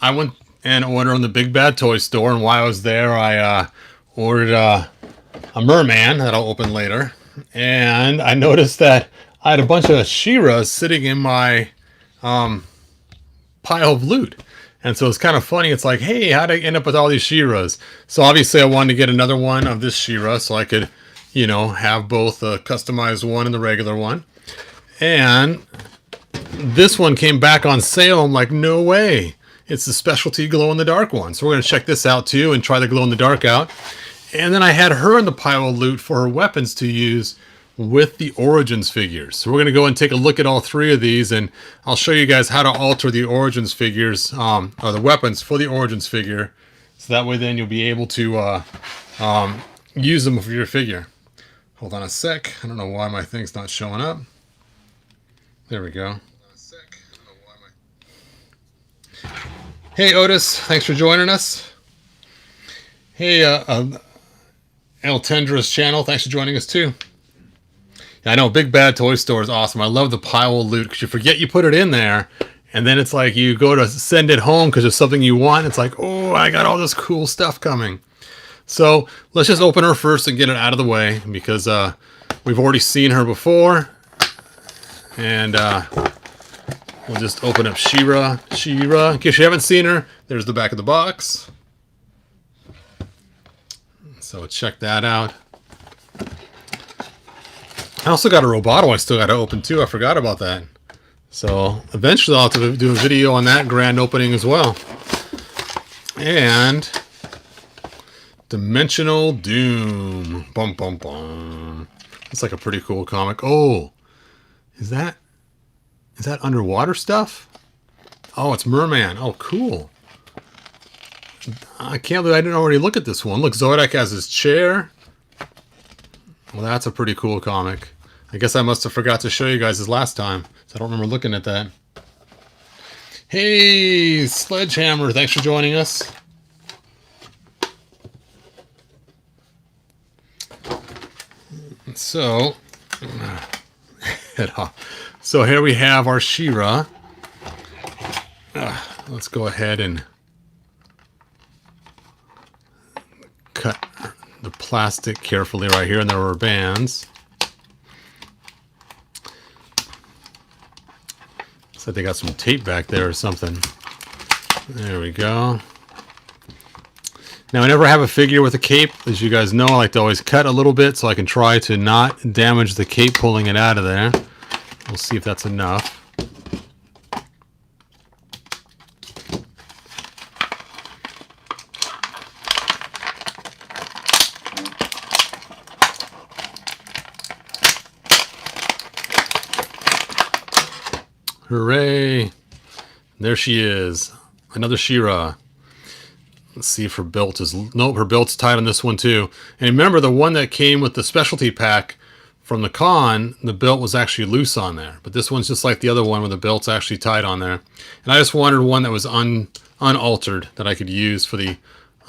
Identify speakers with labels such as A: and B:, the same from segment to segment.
A: I went and ordered on the Big Bad Toy Store, and while I was there, I ordered a merman that I'll open later, and I noticed that I had a bunch of She-Ras sitting in my pile of loot. And so it's kind of funny. It's like, hey, how'd I end up with all these She-Ras? So obviously I wanted to get another one of this She-Ra so I could, have both a customized one and the regular one. And this one came back on sale. I'm like, no way. It's the specialty glow-in-the-dark one. So we're going to check this out too and try the glow-in-the-dark out. And then I had her in the pile of loot for her weapons to use with the Origins figures. So we're going to go and take a look at all three of these, and I'll show you guys how to alter the Origins figures, or the weapons for the Origins figure. So that way then you'll be able to use them for your figure. Hold on a sec. I don't know why my thing's not showing up. There we go. Hey Otis, thanks for joining us. Hey El Tendra's channel, thanks for joining us too. I know, Big Bad Toy Store is awesome. I love the pile of loot because you forget you put it in there, and then it's like you go to send it home because there's something you want. It's like, oh, I got all this cool stuff coming. So let's just open her first and get it out of the way because we've already seen her before. And we'll just open up She-Ra. She-Ra. In case you haven't seen her, there's the back of the box. So check that out. I also got a Roboto I still got to open too. I forgot about that. So eventually I'll have to do a video on that grand opening as well. And Dimensional Doom. Bum bum bum. That's like a pretty cool comic. Oh, is that underwater stuff? Oh, it's Merman. Oh, cool. I can't believe I didn't already look at this one. Look, Zodak has his chair. Well, that's a pretty cool comic. I guess I must have forgot to show you guys this last time, so I don't remember looking at that. Hey, Sledgehammer, thanks for joining us. So, so here we have our She-Ra. Let's go ahead and cut the plastic carefully right here, and there were bands. Looks like they got some tape back there or something. There we go. Now, whenever I have a figure with a cape, as you guys know, I like to always cut a little bit so I can try to not damage the cape pulling it out of there. We'll see if that's enough. Hooray! There she is. Another She-Ra. Let's see if her belt is... Nope, her belt's tight on this one too. And remember, the one that came with the specialty pack from the con, the belt was actually loose on there. But this one's just like the other one where the belt's actually tight on there. And I just wanted one that was unaltered that I could use for the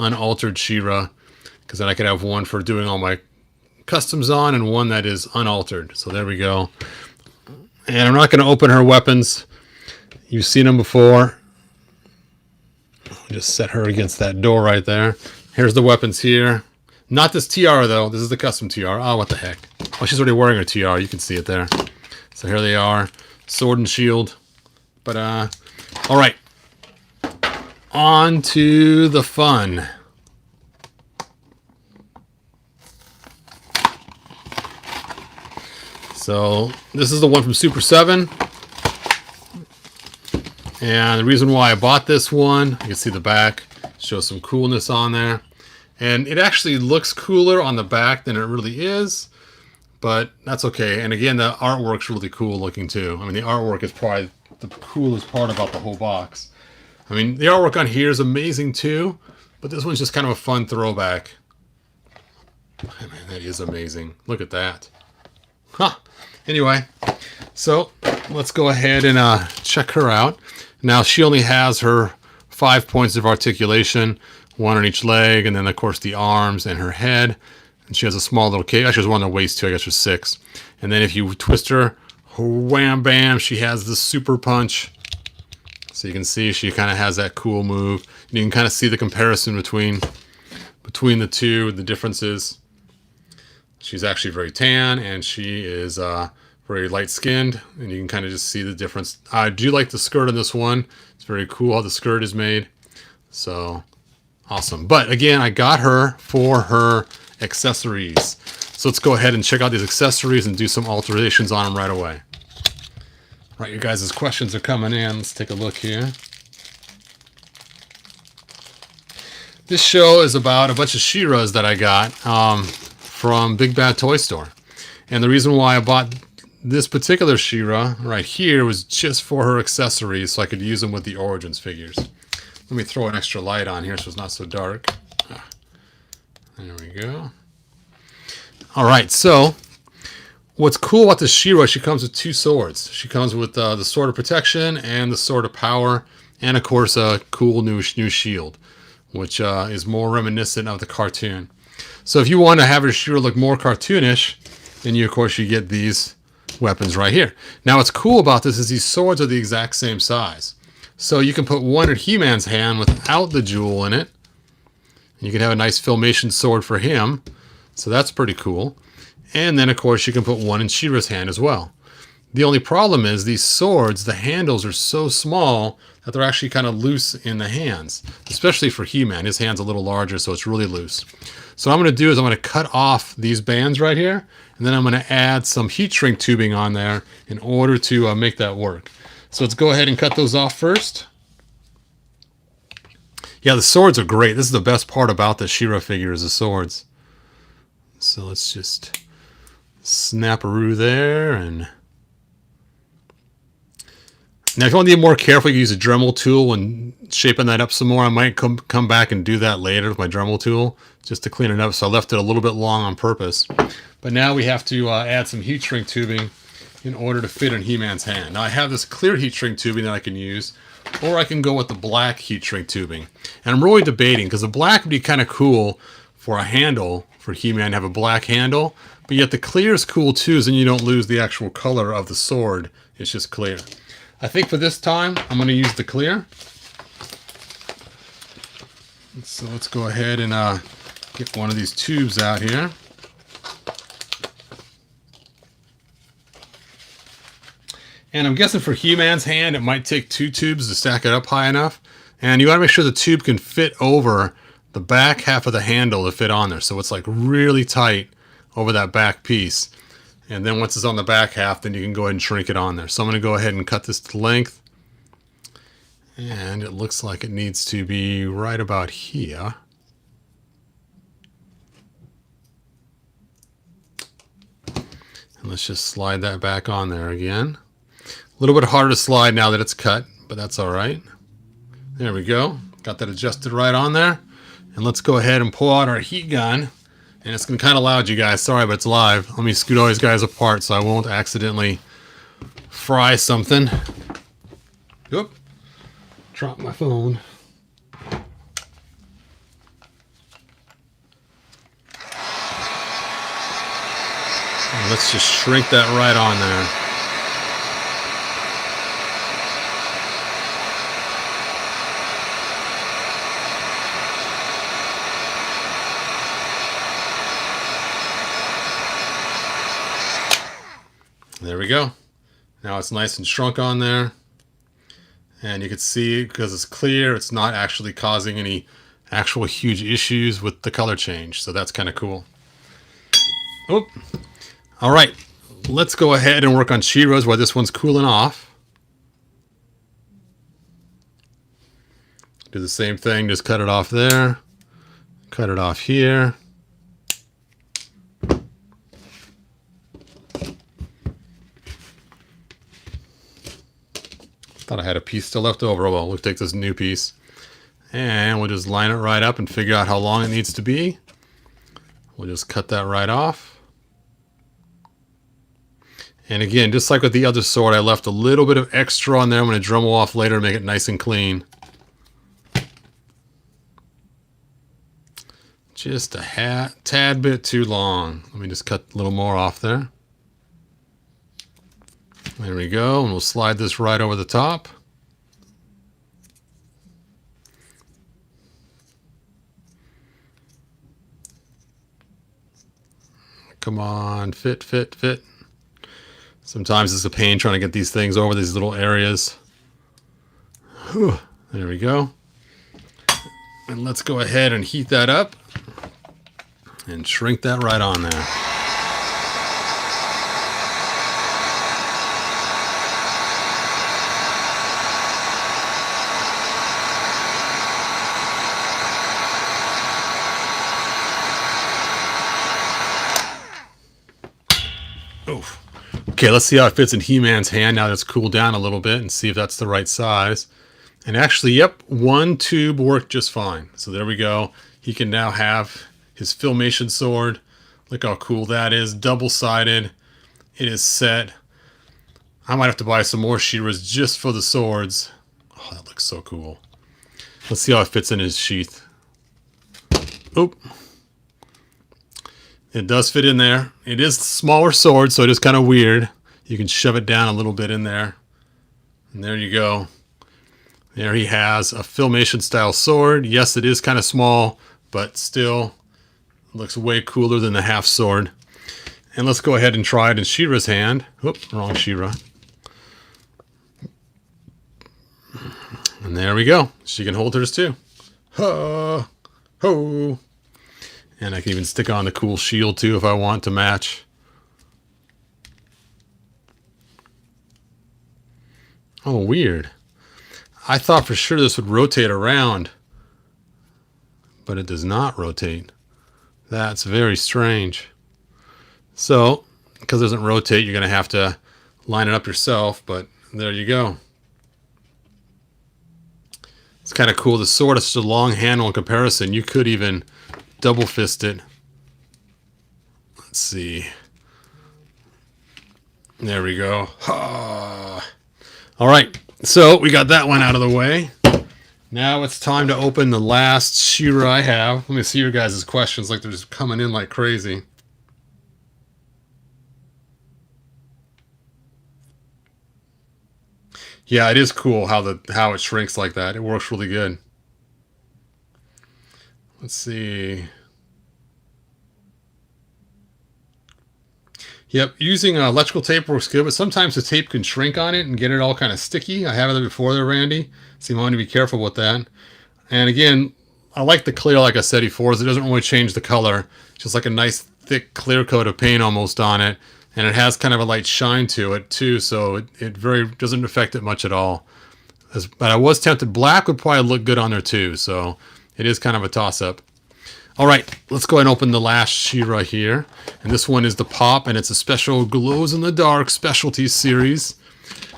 A: unaltered She-Ra. Because then I could have one for doing all my customs on and one that is unaltered. So there we go. And I'm not going to open her weapons. You've seen them before. I'll just set her against that door right there. Here's the weapons here. Not this tiara, though. This is the custom tiara. Oh, what the heck. Oh, she's already wearing her tiara. You can see it there. So here they are. Sword and shield. But, all right. On to the fun. So this is the one from Super7. And the reason why I bought this one, you can see the back, shows some coolness on there. And it actually looks cooler on the back than it really is, but that's okay. And again, the artwork's really cool looking too. I mean, the artwork is probably the coolest part about the whole box. I mean, the artwork on here is amazing too, but this one's just kind of a fun throwback. I mean, that is amazing. Look at that. Huh. Anyway, so let's go ahead and check her out. Now, she only has her 5 points of articulation, one on each leg, and then, of course, the arms and her head. And she has a small little cape. Actually, there's one on the waist, too. I guess there's 6. And then if you twist her, wham, bam, she has the super punch. So you can see she kind of has that cool move. And you can kind of see the comparison between the two, the differences. She's actually very tan, and she is very light-skinned, and you can kind of just see the difference. I do like the skirt on this one. It's very cool how the skirt is made. So awesome. But again, I got her for her accessories. So let's go ahead and check out these accessories and do some alterations on them right away. Right, you guys' questions are coming in. Let's take a look here. This show is about a bunch of She-Ras that I got from Big Bad Toy Store. And the reason why I bought this particular She-Ra right here was just for her accessories, so I could use them with the Origins figures. Let me throw an extra light on here so it's not so dark. There we go. All right, so what's cool about the She-Ra, she comes with two swords. She comes with the Sword of Protection and the Sword of Power, and of course a cool new shield, which is more reminiscent of the cartoon. So if you want to have your She-Ra look more cartoonish, then of course you get these weapons right here. Now what's cool about this is these swords are the exact same size. So you can put one in He-Man's hand without the jewel in it. You can have a nice Filmation sword for him. So that's pretty cool. And then, of course, you can put one in She-Ra's hand as well. The only problem is these swords, the handles are so small that they're actually kind of loose in the hands, especially for He-Man. His hand's a little larger, so it's really loose. So what I'm going to do is I'm going to cut off these bands right here, and then I'm going to add some heat shrink tubing on there in order to make that work. So let's go ahead and cut those off first. Yeah, the swords are great. This is the best part about the She-Ra figure is the swords. So let's just snap-a-roo there. And now if you want to be more careful, you can use a Dremel tool when shaping that up some more. I might come back and do that later with my Dremel tool just to clean it up. So I left it a little bit long on purpose. But now we have to add some heat shrink tubing in order to fit in He-Man's hand. Now I have this clear heat shrink tubing that I can use, or I can go with the black heat shrink tubing. And I'm really debating because the black would be kind of cool for a handle for He-Man to have a black handle, but yet the clear is cool too, so then you don't lose the actual color of the sword. It's just clear. I think for this time, I'm going to use the clear. So let's go ahead and get one of these tubes out here. And I'm guessing for He-Man's hand, it might take 2 tubes to stack it up high enough. And you want to make sure the tube can fit over the back half of the handle to fit on there. So it's like really tight over that back piece. And then once it's on the back half, then you can go ahead and shrink it on there. So I'm going to go ahead and cut this to length. And it looks like it needs to be right about here. And let's just slide that back on there again. A little bit harder to slide now that it's cut, but that's all right. There we go. Got that adjusted right on there. And let's go ahead and pull out our heat gun. And it's kind of loud, you guys. Sorry, but it's live. Let me scoot all these guys apart so I won't accidentally fry something. Oop. Drop my phone. And let's just shrink that right on there. There we go. Now it's nice and shrunk on there. And you can see, because it's clear, it's not actually causing any actual huge issues with the color change. So that's kind of cool. Oh, all right. Let's go ahead and work on She-Ra's while this one's cooling off. Do the same thing, just cut it off there. Cut it off here. Thought I had a piece still left over. Oh, well, we'll take this new piece. And we'll just line it right up and figure out how long it needs to be. We'll just cut that right off. And again, just like with the other sword, I left a little bit of extra on there. I'm going to Dremel off later and make it nice and clean. Just a tad bit too long. Let me just cut a little more off there. There we go, and we'll slide this right over the top. Come on, fit, fit, fit. Sometimes it's a pain trying to get these things over these little areas. Whew, there we go. And let's go ahead and heat that up and shrink that right on there. Oof. Okay, let's see how it fits in He-Man's hand now that it's cooled down a little bit and see if that's the right size. And actually, yep, one tube worked just fine. So there we go. He can now have his Filmation sword. Look how cool that is. Double-sided. It is set. I might have to buy some more She-Ras just for the swords. Oh, that looks so cool. Let's see how it fits in his sheath. Oop. It does fit in there. It is a smaller sword, so it is kind of weird. You can shove it down a little bit in there. And there you go. There he has a Filmation style sword. Yes, it is kind of small, but still looks way cooler than the half sword. And let's go ahead and try it in She-Ra's hand. Oop, wrong She-Ra. And there we go. She can hold hers too. Ha! Ho! And I can even stick on the cool shield too if I want to match. Oh, weird. I thought for sure this would rotate around, but it does not rotate. That's very strange. So, because it doesn't rotate, you're going to have to line it up yourself, but there you go. It's kind of cool. The sword is such a long handle in comparison. You could even double fist it. Let's see. There we go. Ah. All right. So we got that one out of the way. Now it's time to open the last She-Ra I have. Let me see your guys' questions like they're just coming in like crazy. Yeah, it is cool how it shrinks like that. It works really good. Let's see. Yep, using electrical tape works good, but sometimes the tape can shrink on it and get it all kind of sticky. I have it before there, Randy, so you want to be careful with that. And again, I like the clear, like I said before, it doesn't really change the color. It's just like a nice thick clear coat of paint almost on it. And it has kind of a light shine to it too, so it very doesn't affect it much at all. But I was tempted. Black would probably look good on there too, so it is kind of a toss-up. All right, let's go ahead and open the last She-Ra here. And this one is the Pop, and it's a special glows-in-the-dark specialty series,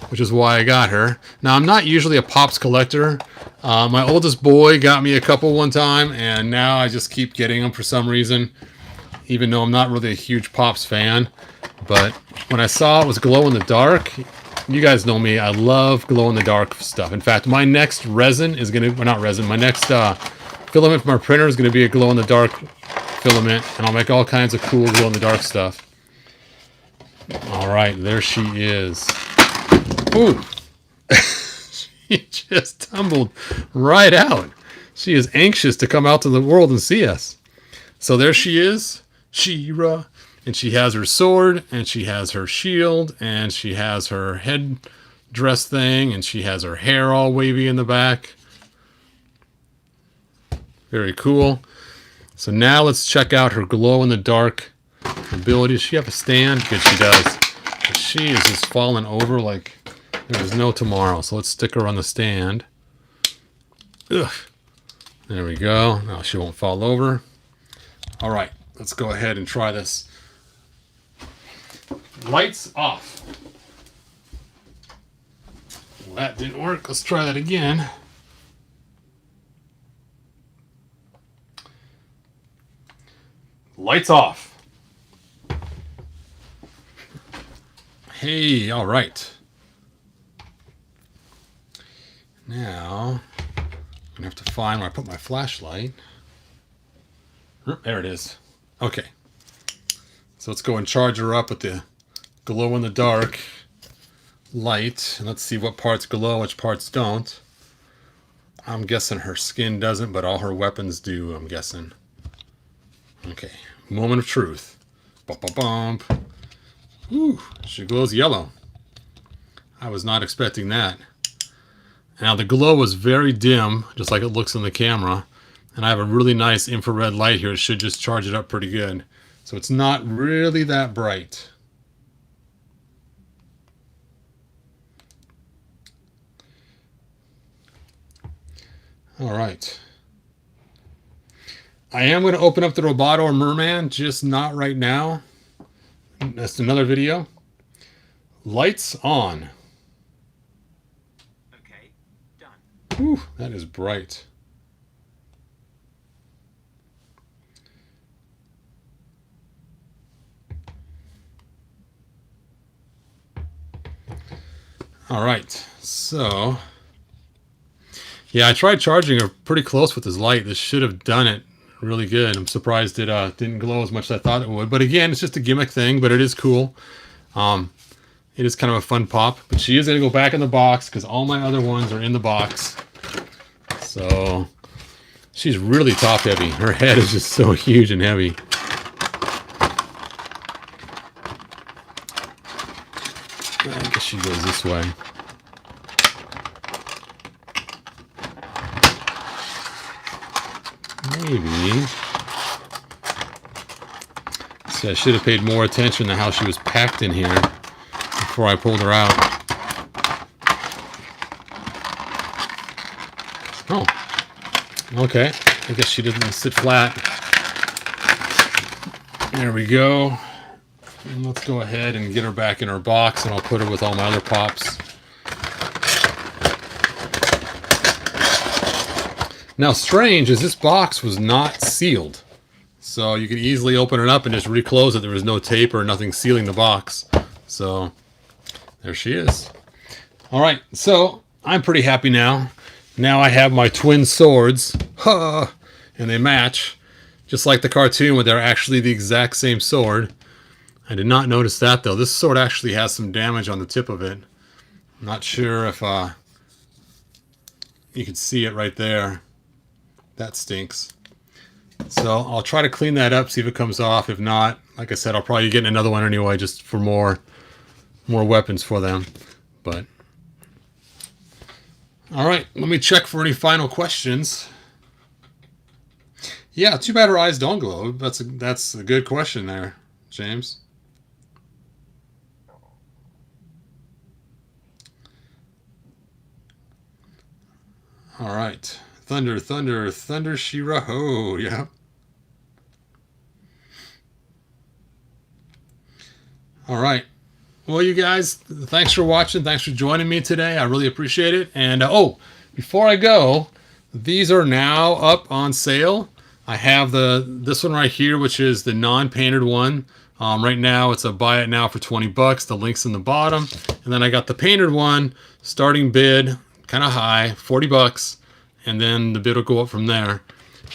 A: which is why I got her. Now, I'm not usually a Pops collector. My oldest boy got me a couple one time, and now I just keep getting them for some reason, even though I'm not really a huge Pops fan. But when I saw it was glow-in-the-dark, you guys know me, I love glow-in-the-dark stuff. In fact, my next resin is going to, well, not resin, my next filament from our printer is going to be a glow-in-the-dark filament, and I'll make all kinds of cool glow-in-the-dark stuff. All right, there she is. Ooh, she just tumbled right out. She is anxious to come out to the world and see us. So there she is, She-Ra, and she has her sword, and she has her shield, and she has her head dress thing, and she has her hair all wavy in the back. Very cool. So now let's check out her glow-in-the-dark ability. Does she have a stand? Good, she does. But she is just falling over like there is no tomorrow. So let's stick her on the stand. Ugh. There we go. Now she won't fall over. All right, let's go ahead and try this. Lights off. Well, that didn't work. Let's try that again. Lights off. Hey, all right. Now, I'm gonna have to find where I put my flashlight. There it is. Okay. So let's go and charge her up with the glow-in-the-dark light. And let's see what parts glow, which parts don't. I'm guessing her skin doesn't, but all her weapons do, I'm guessing. Okay. Moment of truth. Bump. Ooh, she glows yellow. I was not expecting that. Now the glow was very dim, just like it looks on the camera. And I have a really nice infrared light here. It should just charge it up pretty good. So it's not really that bright. All right. I am going to open up the Roboto or Merman, just not right now. That's another video. Lights on.
B: Okay, done.
A: Whew, that is bright. All right, so yeah, I tried charging her pretty close with this light. This should have done it really good. I'm surprised it didn't glow as much as I thought it would. But again, it's just a gimmick thing, but it is cool. It is kind of a fun pop. But she is going to go back in the box because all my other ones are in the box. So she's really top heavy. Her head is just so huge and heavy. I guess she goes this way. Maybe. See, I should have paid more attention to how she was packed in here before I pulled her out. Oh. Okay. I guess she didn't sit flat. There we go. And let's go ahead and get her back in her box, and I'll put her with all my other pops. Now, strange is this box was not sealed. So you can easily open it up and just reclose it. There was no tape or nothing sealing the box. So there she is. All right, so I'm pretty happy now. Now I have my twin swords. Ha! And they match. Just like the cartoon where they're actually the exact same sword. I did not notice that though. This sword actually has some damage on the tip of it. I'm not sure if you can see it right there. That stinks. So I'll try to clean that up, see if it comes off. If not, like I said, I'll probably get another one anyway, just for more weapons for them. But all right, let me check for any final questions. Yeah, too bad her eyes don't glow. That's a good question there, James. All right. Thunder, thunder, thunder, She-Ra. Oh, yeah. All right. Well, you guys, thanks for watching. Thanks for joining me today. I really appreciate it. And, oh, before I go, these are now up on sale. I have this one right here, which is the non-painted one. Right now, it's a buy it now for 20 bucks. The link's in the bottom. And then I got the painted one, starting bid, kind of high, 40 bucks. And then the bid will go up from there.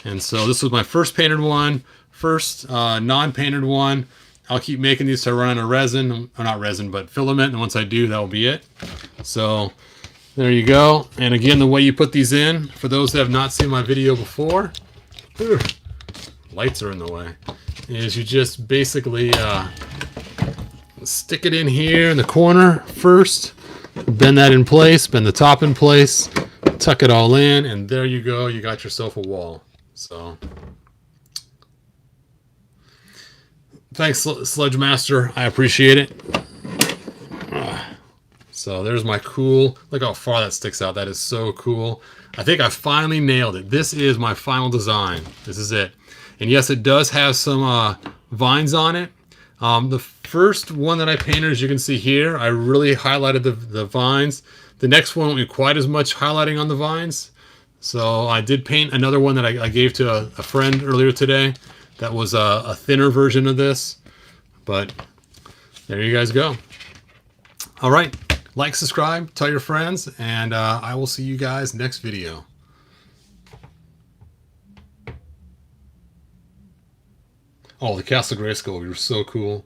A: And so this was my first painted one, first non-painted one. I'll keep making these to run out of resin, or not resin, but filament. And once I do, that'll be it. So there you go. And again, the way you put these in, for those that have not seen my video before, lights are in the way, is you just basically stick it in here in the corner first, bend that in place, bend the top in place, tuck it all in, and there you go. You got yourself a wall. So thanks, Sludge Master. I appreciate it. So there's my cool. Look how far that sticks out. That is so cool. I think I finally nailed it. This is my final design. This is it. And yes, it does have some vines on it. The first one that I painted, as you can see here, I really highlighted the vines. The next one won't be quite as much highlighting on the vines. So I did paint another one that I gave to a friend earlier today. That was a thinner version of this. But there you guys go. All right. Like, subscribe, tell your friends, and I will see you guys next video. Oh, the Castle Grayskull, you're so cool.